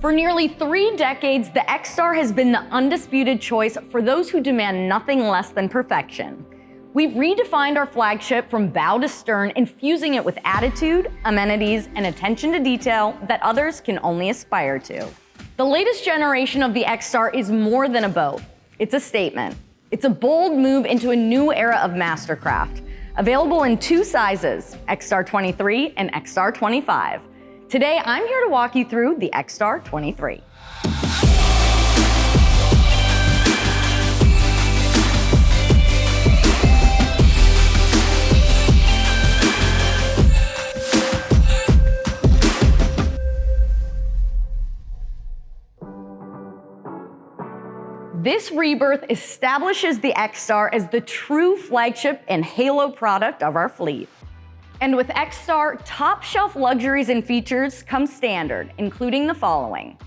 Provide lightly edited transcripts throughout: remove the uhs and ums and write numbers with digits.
For nearly 3 decades, the XStar has been the undisputed choice for those who demand nothing less than perfection. We've redefined our flagship from bow to stern, infusing it with attitude, amenities, and attention to detail that others can only aspire to. The latest generation of the XStar is more than a boat. It's a statement. It's a bold move into a new era of MasterCraft, available in 2 sizes, XStar 23 and XStar 25. Today, I'm here to walk you through the XStar 23. This rebirth establishes the XStar as the true flagship and halo product of our fleet. And with XStar, top-shelf luxuries and features come standard, including the following: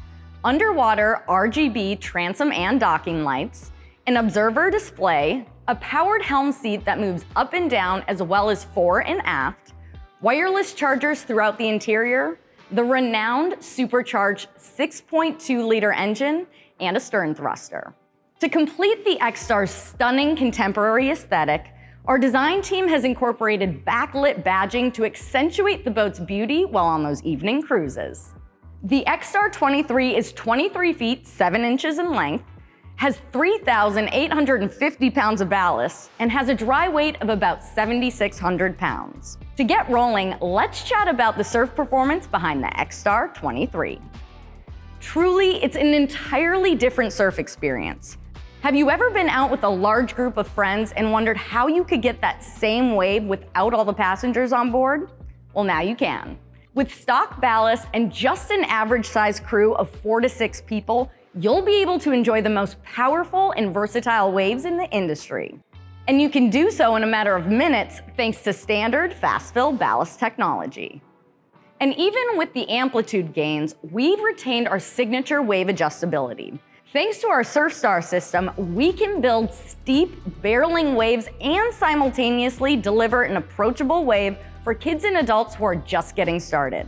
underwater RGB transom and docking lights, an observer display, a powered helm seat that moves up and down as well as fore and aft, wireless chargers throughout the interior, the renowned supercharged 6.2-liter engine, and a stern thruster. To complete the XStar's stunning contemporary aesthetic, our design team has incorporated backlit badging to accentuate the boat's beauty while on those evening cruises. The XStar 23 is 23 feet 7 inches in length, has 3,850 pounds of ballast, and has a dry weight of about 7,600 pounds. To get rolling, let's chat about the surf performance behind the XStar 23. Truly, it's an entirely different surf experience. Have you ever been out with a large group of friends and wondered how you could get that same wave without all the passengers on board? Well, now you can. With stock ballast and just an average size crew of 4 to 6 people, you'll be able to enjoy the most powerful and versatile waves in the industry. And you can do so in a matter of minutes thanks to standard fast fill ballast technology. And even with the amplitude gains, we've retained our signature wave adjustability. Thanks to our SurfStar system, we can build steep, barreling waves and simultaneously deliver an approachable wave for kids and adults who are just getting started.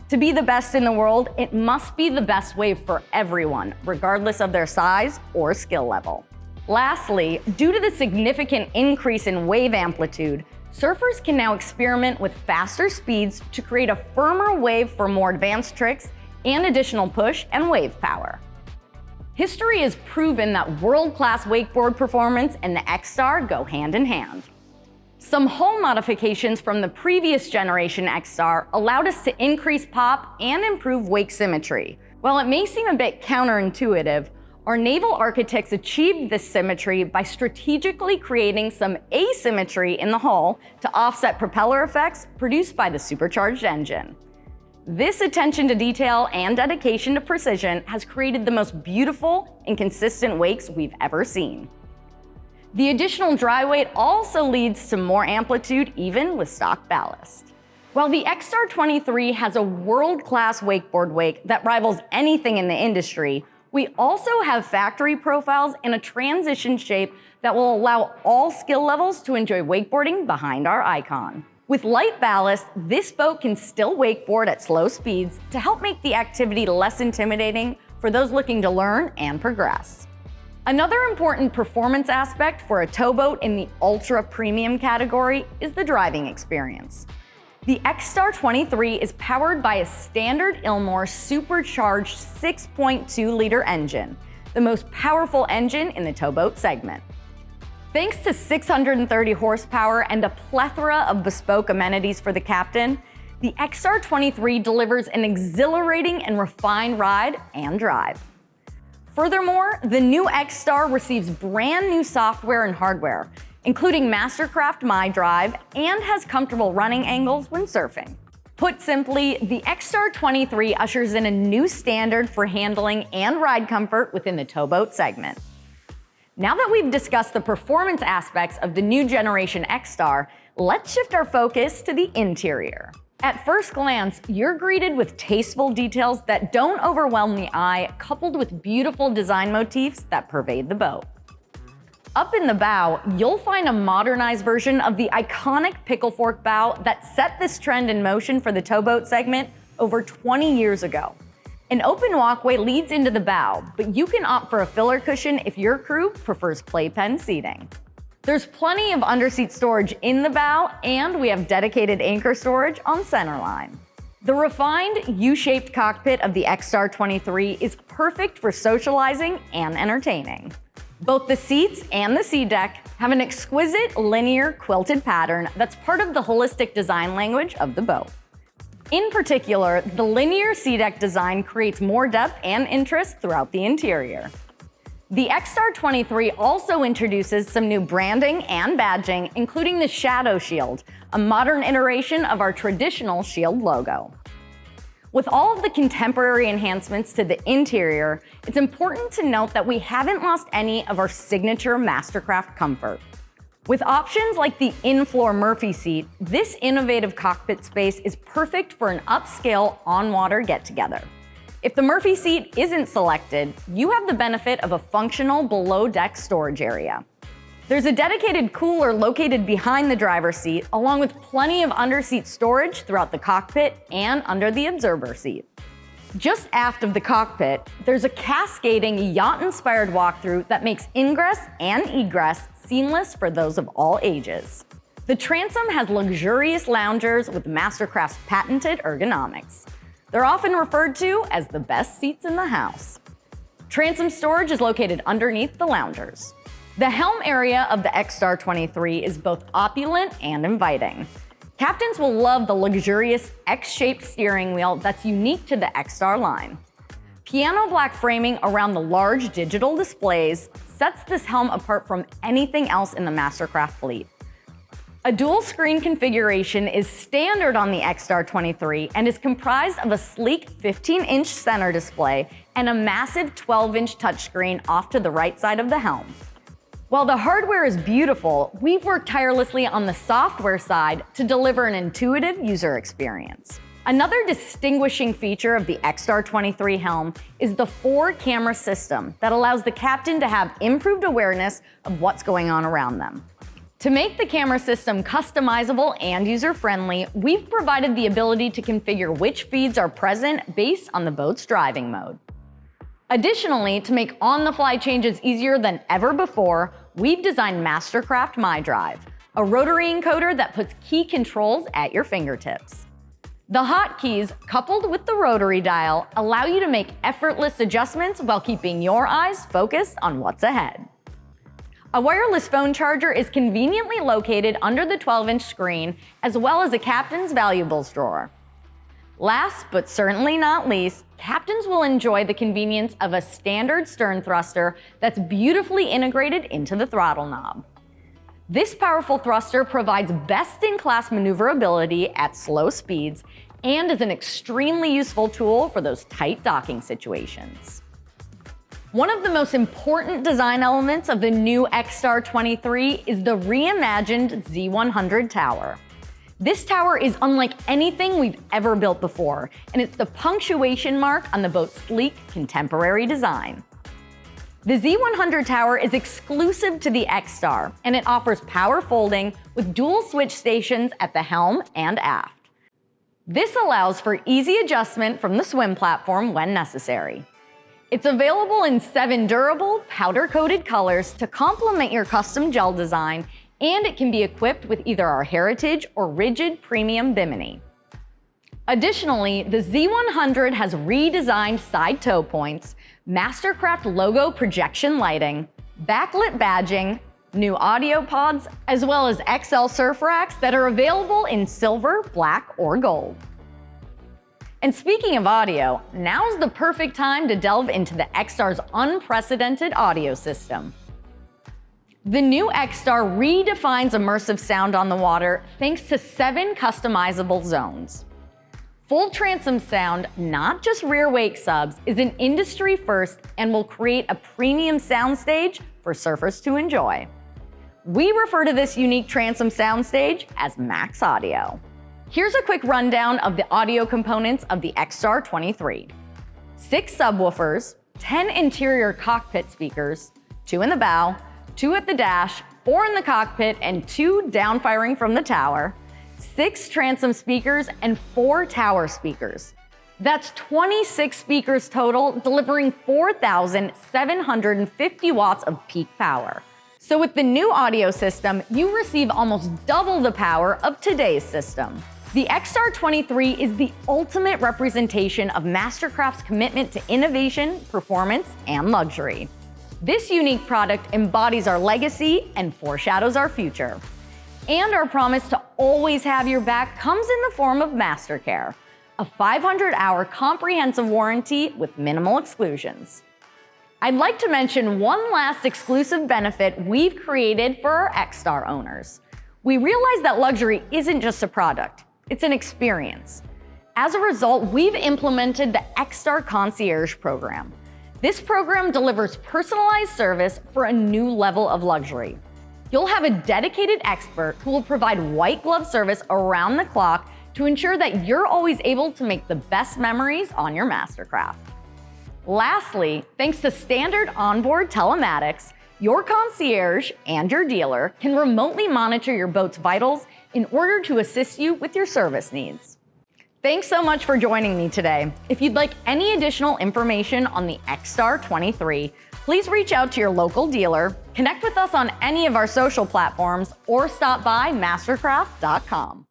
To be the best in the world, it must be the best wave for everyone, regardless of their size or skill level. Lastly, due to the significant increase in wave amplitude, surfers can now experiment with faster speeds to create a firmer wave for more advanced tricks and additional push and wave power. History has proven that world-class wakeboard performance and the XStar go hand in hand. Some hull modifications from the previous generation XStar allowed us to increase pop and improve wake symmetry. While it may seem a bit counterintuitive, our naval architects achieved this symmetry by strategically creating some asymmetry in the hull to offset propeller effects produced by the supercharged engine. This attention to detail and dedication to precision has created the most beautiful and consistent wakes we've ever seen. The additional dry weight also leads to more amplitude even with stock ballast. While the XStar 23 has a world-class wakeboard wake that rivals anything in the industry, we also have factory profiles and a transition shape that will allow all skill levels to enjoy wakeboarding behind our icon. With light ballast, this boat can still wakeboard at slow speeds to help make the activity less intimidating for those looking to learn and progress. Another important performance aspect for a towboat in the ultra-premium category is the driving experience. The XStar 23 is powered by a standard Ilmor Supercharged 6.2-liter engine, the most powerful engine in the towboat segment. Thanks to 630 horsepower and a plethora of bespoke amenities for the captain, the XStar 23 delivers an exhilarating and refined ride and drive. Furthermore, the new XStar receives brand new software and hardware, including MasterCraft MyDrive, and has comfortable running angles when surfing. Put simply, the XStar 23 ushers in a new standard for handling and ride comfort within the towboat segment. Now that we've discussed the performance aspects of the new generation XStar, let's shift our focus to the interior. At first glance, you're greeted with tasteful details that don't overwhelm the eye, coupled with beautiful design motifs that pervade the boat. Up in the bow, you'll find a modernized version of the iconic pickle fork bow that set this trend in motion for the towboat segment over 20 years ago. An open walkway leads into the bow, but you can opt for a filler cushion if your crew prefers playpen seating. There's plenty of underseat storage in the bow, and we have dedicated anchor storage on centerline. The refined U-shaped cockpit of the XStar 23 is perfect for socializing and entertaining. Both the seats and the sea deck have an exquisite linear quilted pattern that's part of the holistic design language of the boat. In particular, the linear sea deck design creates more depth and interest throughout the interior. The XStar 23 also introduces some new branding and badging, including the Shadow Shield, a modern iteration of our traditional Shield logo. With all of the contemporary enhancements to the interior, it's important to note that we haven't lost any of our signature MasterCraft comfort. With options like the in-floor Murphy seat, this innovative cockpit space is perfect for an upscale on-water get-together. If the Murphy seat isn't selected, you have the benefit of a functional below-deck storage area. There's a dedicated cooler located behind the driver's seat, along with plenty of underseat storage throughout the cockpit and under the observer seat. Just aft of the cockpit, there's a cascading yacht-inspired walkthrough that makes ingress and egress seamless for those of all ages. The transom has luxurious loungers with MasterCraft's patented ergonomics. They're often referred to as the best seats in the house. Transom storage is located underneath the loungers. The helm area of the XStar 23 is both opulent and inviting. Captains will love the luxurious X-shaped steering wheel that's unique to the XStar line. Piano black framing around the large digital displays sets this helm apart from anything else in the MasterCraft fleet. A dual screen configuration is standard on the XStar 23 and is comprised of a sleek 15-inch center display and a massive 12-inch touchscreen off to the right side of the helm. While the hardware is beautiful, we've worked tirelessly on the software side to deliver an intuitive user experience. Another distinguishing feature of the XStar 23 helm is the 4-camera system that allows the captain to have improved awareness of what's going on around them. To make the camera system customizable and user-friendly, we've provided the ability to configure which feeds are present based on the boat's driving mode. Additionally, to make on-the-fly changes easier than ever before, we've designed MasterCraft MyDrive, a rotary encoder that puts key controls at your fingertips. The hotkeys, coupled with the rotary dial, allow you to make effortless adjustments while keeping your eyes focused on what's ahead. A wireless phone charger is conveniently located under the 12-inch screen, as well as a captain's valuables drawer. Last but certainly not least, captains will enjoy the convenience of a standard stern thruster that's beautifully integrated into the throttle knob. This powerful thruster provides best-in-class maneuverability at slow speeds and is an extremely useful tool for those tight docking situations. One of the most important design elements of the new XStar 23 is the reimagined Z100 tower. This tower is unlike anything we've ever built before, and it's the punctuation mark on the boat's sleek, contemporary design. The Z100 tower is exclusive to the XStar, and it offers power folding with dual switch stations at the helm and aft. This allows for easy adjustment from the swim platform when necessary. It's available in 7 durable, powder-coated colors to complement your custom gel design, and it can be equipped with either our Heritage or Rigid Premium bimini. Additionally, the Z100 has redesigned side tow points, MasterCraft logo projection lighting, backlit badging, new audio pods, as well as XL surf racks that are available in silver, black, or gold. And speaking of audio, now's the perfect time to delve into the XStar's unprecedented audio system. The new XStar redefines immersive sound on the water thanks to 7 customizable zones. Full transom sound, not just rear wake subs, is an industry first and will create a premium soundstage for surfers to enjoy. We refer to this unique transom soundstage as MAAX Audio. Here's a quick rundown of the audio components of the XStar 23. 6 subwoofers, 10 interior cockpit speakers, 2 in the bow, 2 at the dash, 4 in the cockpit, and 2 downfiring from the tower, 6 transom speakers, and 4 tower speakers. That's 26 speakers total, delivering 4,750 watts of peak power. So with the new audio system, you receive almost double the power of today's system. The XStar 23 is the ultimate representation of MasterCraft's commitment to innovation, performance, and luxury. This unique product embodies our legacy and foreshadows our future. And our promise to always have your back comes in the form of MasterCare, a 500-hour comprehensive warranty with minimal exclusions. I'd like to mention one last exclusive benefit we've created for our XStar owners. We realize that luxury isn't just a product, it's an experience. As a result, we've implemented the XStar Concierge program. This program delivers personalized service for a new level of luxury. You'll have a dedicated expert who will provide white glove service around the clock to ensure that you're always able to make the best memories on your MasterCraft. Lastly, thanks to standard onboard telematics, your concierge and your dealer can remotely monitor your boat's vitals in order to assist you with your service needs. Thanks so much for joining me today. If you'd like any additional information on the XStar 23, please reach out to your local dealer, connect with us on any of our social platforms, or stop by mastercraft.com.